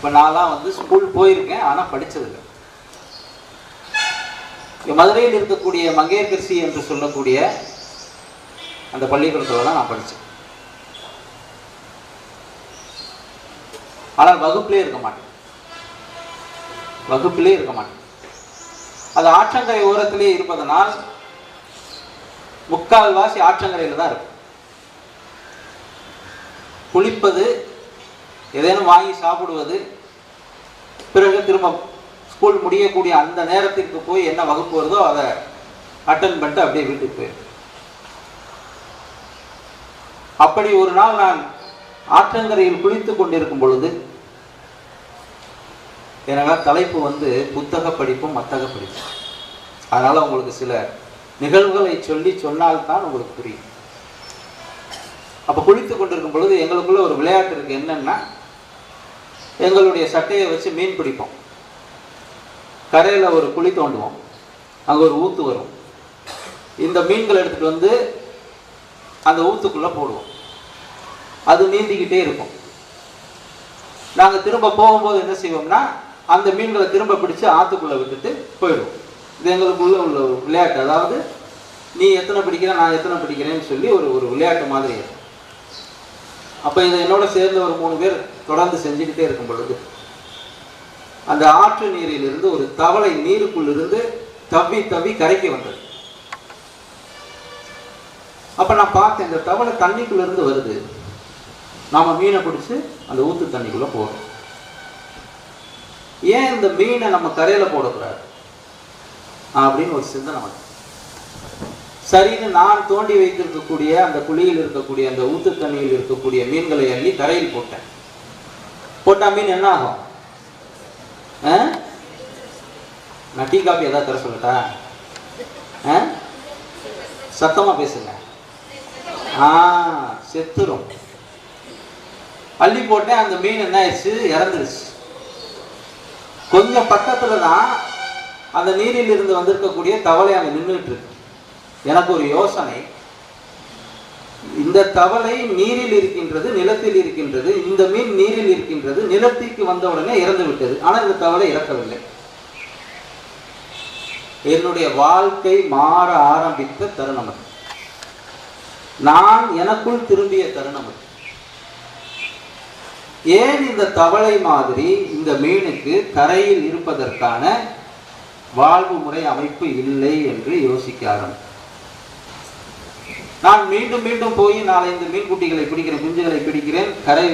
இப்போ நான்லாம் வந்து ஸ்கூல் போயிருக்கேன், ஆனால் படித்ததில்லை. மதுரையில் இருக்கக்கூடிய மங்கையர்கரசி என்று சொல்லக்கூடிய அந்த பள்ளிக்கூடத்தில் தான் நான் படித்தேன். ஆனால் வகுப்பிலே இருக்க மாட்டேன், வகுப்பிலே இருக்க மாட்டேன். அது ஆற்றங்கரை ஓரத்திலே இருப்பதனால் முக்கால்வாசி ஆற்றங்கரையில் தான் இருக்கும். குளிப்பது, ஏதேனும் வாங்கி சாப்பிடுவது, பிறகு திரும்ப ஸ்கூல் முடியக்கூடிய அந்த நேரத்திற்கு போய் என்ன வகுப்பு வருதோ அதை அட்டன் பண்ணிட்டு அப்படியே வீட்டுக்கு போயிரு. அப்படி ஒரு நாள் நான் ஆற்றங்கரையில் குளித்துக் கொண்டிருக்கும் பொழுது, எனவே தலைப்பு வந்து புத்தக படிப்பும் மத்தக படிப்பும். அதனால உங்களுக்கு சில நிகழ்வுகளை சொன்னால்தான் உங்களுக்கு புரியும். அப்போ குளித்துக் கொண்டிருக்கும் பொழுது எங்களுக்குள்ள ஒரு விளையாட்டு இருக்கு. என்னன்னா, எங்களுடைய சட்டையை வச்சு மீன் பிடிப்போம். கரையில் ஒரு குழி தோண்டுவோம், அங்கே ஒரு ஊத்து வரும். இந்த மீன்களை எடுத்துட்டு வந்து அந்த ஊத்துக்குள்ள போடுவோம். அது நீந்திக்கிட்டே இருக்கும். நாங்கள் திரும்ப போகும்போது என்ன செய்வோம்னா, அந்த மீன்களை திரும்ப பிடிச்சு ஆற்றுக்குள்ளே விட்டுட்டு போயிடுவோம். இது எங்களுக்குள்ள உள்ள விளையாட்டு. அதாவது நீ எத்தனை பிடிக்கிற, நான் எத்தனை பிடிக்கிறேன்னு சொல்லி ஒரு விளையாட்டு மாதிரி. அப்போ இதை என்னோட சேர்ந்து ஒரு 3 பேர் தொடர்ந்து செஞ்சுக்கிட்டே இருக்கும் பொழுது, அந்த ஆற்று நீரிலிருந்து ஒரு தவளை நீருக்குள் இருந்து தவி தவி கரைக்கு வந்தது. அப்போ நான் பார்த்தேன், இந்த தவளை தண்ணிக்குள்ள இருந்து வருது, நாம மீனை பிடிச்சு அந்த ஊத்து தண்ணிக்குள்ள போடுறோம். ஏன் இந்த மீனை நம்ம கரையில போடக்கூடாது அப்படின்னு ஒரு சிந்தனை வந்து, சரின்னு நான் தோண்டி வைத்திருக்கக்கூடிய அந்த குழியில் இருக்கக்கூடிய அந்த ஊத்து தண்ணியில் இருக்கக்கூடிய மீன்களை அள்ளி கரையில் போட்டேன். போட்டா மீன் என்ன ஆகும்? நான் டீ காப்பி ஏதாவது தர சொல்லட்டா? சத்தமா பேசுங்க. செத்துரும். அள்ளி போட்டேன். அந்த மீன் என்ன ஆயிடுச்சு? இறந்துருச்சு. கொஞ்சம் பக்கத்துல தான் அந்த நீரில் இருந்து வந்திருக்கக்கூடிய தவளை அங்க நின்றுட்டு இருக்கு. எனக்கு ஒரு யோசனை, இந்த தவளை நீரில் இருக்கின்றது, நிலத்தில் இருக்கின்றது. இந்த மீன் நீரில் இருக்கின்றது, நிலத்திற்கு வந்த உடனே இறந்து விட்டது. ஆனால் இந்த தவளை இறக்கவில்லை. என்னுடைய வாழ்க்கை மாற ஆரம்பித்த தருணம் அது. நான் எனக்குள் திரும்பிய தருணம் அது. ஏன் இந்த தவளை மாதிரி இந்த மீனுக்கு கரையில் இருப்பதற்கான வாழ்வு முறை அமைப்பு இல்லை என்று யோசிக்க ஆரம்பித்தேன். நான் மீண்டும் மீண்டும் போய் 4-5 மீன் குட்டிகளை பிடிக்கிறேன், குஞ்சுகளை பிடிக்கிறேன், கரை